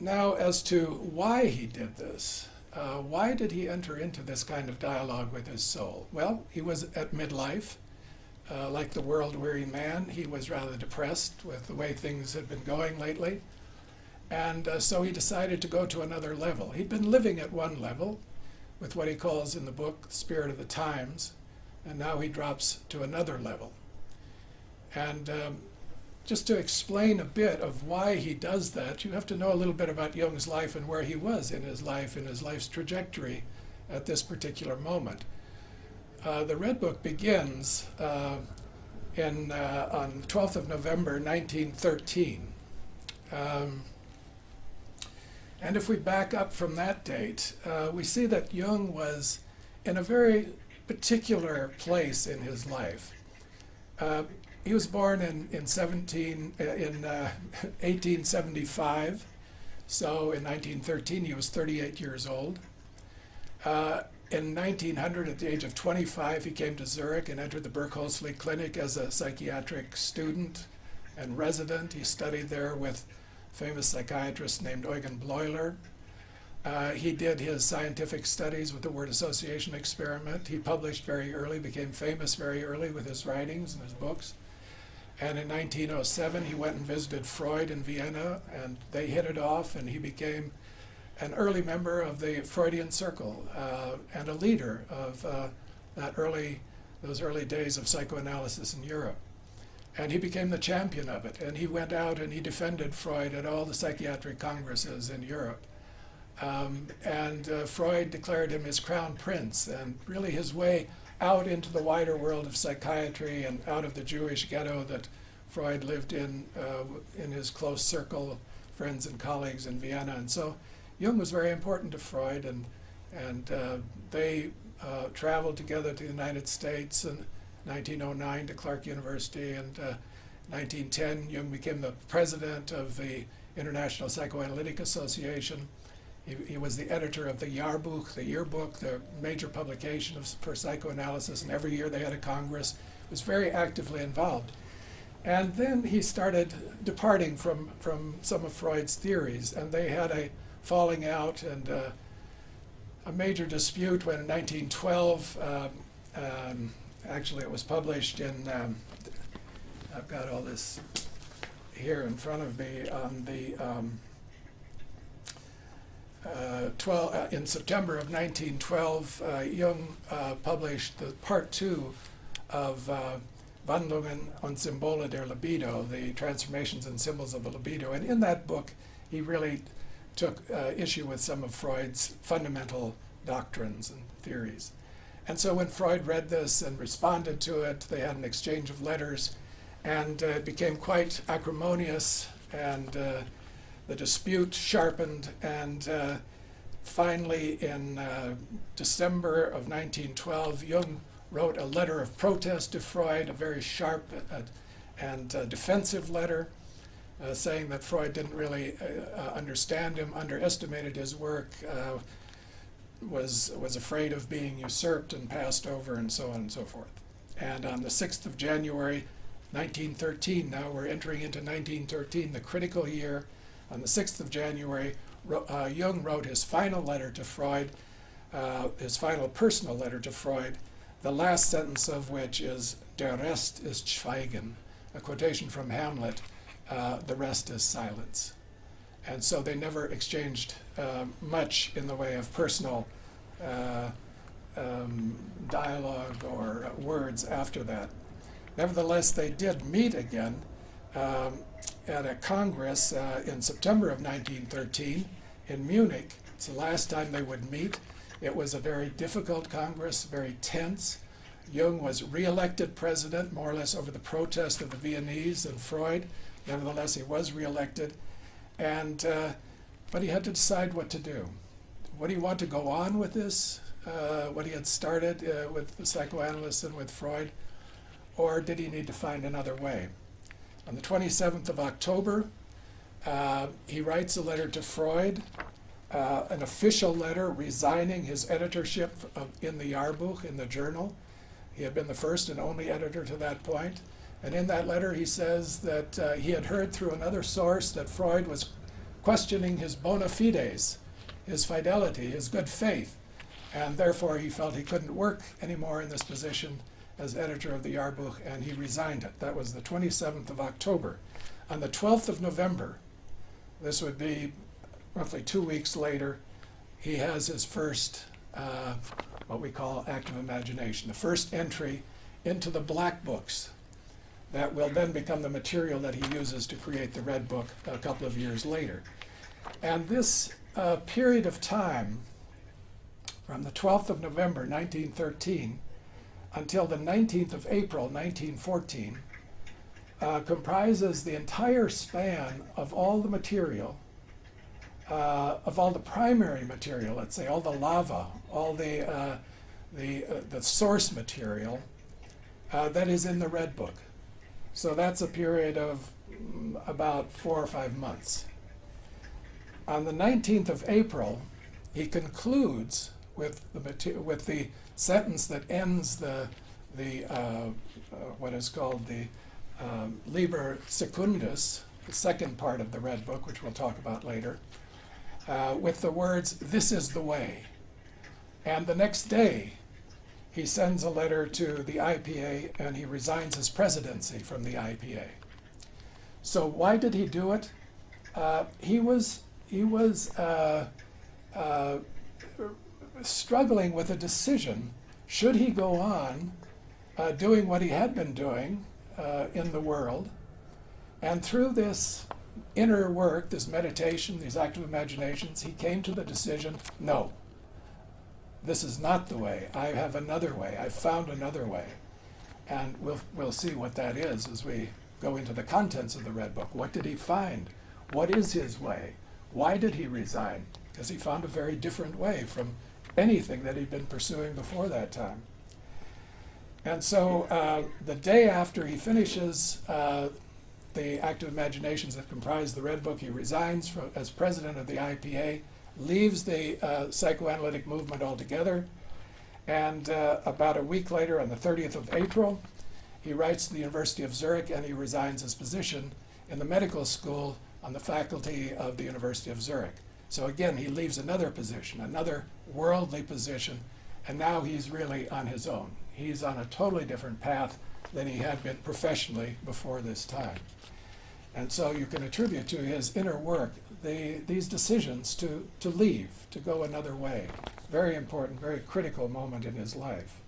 Now, as to why he did this, why did he enter into this kind of dialogue with his soul? Well, he was at midlife. Like the world-weary man, he was rather depressed with the way things had been going lately. And so he decided to go to another level. He'd been living at one level with what he calls in the book, the spirit of the times, and now he drops to another level. And just to explain a bit of why he does that, you have to know a little bit about Jung's life and where he was in his life's trajectory at this particular moment. The Red Book begins on the 12th of November, 1913. And if we back up from that date, we see that Jung was in a very particular place in his life. He was born in 1875, so in 1913 he was 38 years old. In 1900, at the age of 25, he came to Zurich and entered the Berkholzli Clinic as a psychiatric student and resident. He studied there with a famous psychiatrist named Eugen Bleuler. He did his scientific studies with the word association experiment. He published very early, became famous very early with his writings and his books. And in 1907, he went and visited Freud in Vienna, and they hit it off, and he became an early member of the Freudian circle and a leader of those early days of psychoanalysis in Europe. And he became the champion of it, and he went out and he defended Freud at all the psychiatric congresses in Europe. Freud declared him his crown prince, and really his way out into the wider world of psychiatry and out of the Jewish ghetto that Freud lived in his close circle, friends and colleagues in Vienna. And so Jung was very important to Freud, and they traveled together to the United States in 1909 to Clark University, and 1910 Jung became the president of the International Psychoanalytic Association. He was the editor of the Jahrbuch, the yearbook, the major publication for psychoanalysis, and every year they had a congress. He was very actively involved. And then he started departing from some of Freud's theories, and they had a falling out and a major dispute when in 1912, actually it was published in, I've got all this here in front of me, on the in September of 1912, Jung published the part 2 of Wandlungen und Symbole der Libido, the transformations and symbols of the libido. And in that book, he really took issue with some of Freud's fundamental doctrines and theories. And so when Freud read this and responded to it, they had an exchange of letters, and it became quite acrimonious, and the dispute sharpened, and finally in December of 1912, Jung wrote a letter of protest to Freud, a very sharp and defensive letter, saying that Freud didn't really understand him, underestimated his work, was afraid of being usurped and passed over, and so on and so forth. And on the 6th of January, 1913, now we're entering into 1913, the critical year. On the 6th of January, Jung wrote his final letter to Freud, his final personal letter to Freud, the last sentence of which is, "Der Rest ist Schweigen," a quotation from Hamlet, "the rest is silence." And so they never exchanged much in the way of personal dialogue or words after that. Nevertheless, they did meet again at a congress in September of 1913 in Munich. It's the last time they would meet. It was a very difficult congress, very tense. Jung was re-elected president, more or less over the protest of the Viennese and Freud. Nevertheless, he was re-elected. And but he had to decide what to do. Would he want to go on with this, what he had started with the psychoanalysts and with Freud, or did he need to find another way? On the 27th of October, he writes a letter to Freud, an official letter resigning his editorship in the Jahrbuch, in the journal. He had been the first and only editor to that point. And in that letter he says that he had heard through another source that Freud was questioning his bona fides, his fidelity, his good faith. And therefore, he felt he couldn't work anymore in this position as editor of the Jahrbuch, and he resigned it. That was the 27th of October. On the 12th of November, this would be roughly 2 weeks later, he has his first, what we call active imagination, the first entry into the black books that will then become the material that he uses to create the red book a couple of years later. And this period of time, from the 12th of November 1913 until the 19th of April 1914, comprises the entire span of all the material, of all the primary material, let's say, all the lava, all the source material that is in the Red Book. So that's a period of about 4 or 5 months. On the 19th of April, he concludes with the sentence that ends what is called the Liber Secundus, the second part of the Red Book, which we'll talk about later, with the words, "This is the way." And the next day, he sends a letter to the IPA and he resigns his presidency from the IPA. So why did he do it? He was struggling with a decision. Should he go on doing what he had been doing in the world? And through this inner work, this meditation, these active imaginations, he came to the decision, no, this is not the way. I have another way. I've found another way. And we'll see what that is as we go into the contents of the Red Book. What did he find? What is his way? Why did he resign? Because he found a very different way from anything that he'd been pursuing before that time. And so the day after he finishes the active imaginations that comprise the Red Book, he resigns as president of the IPA, leaves the psychoanalytic movement altogether, and about a week later, on the 30th of April, he writes to the University of Zurich and he resigns his position in the medical school on the faculty of the University of Zurich. So again, he leaves another position, another worldly position, and now he's really on his own. He's on a totally different path than he had been professionally before this time. And so you can attribute to his inner work these decisions to leave, to go another way. Very important, very critical moment in his life.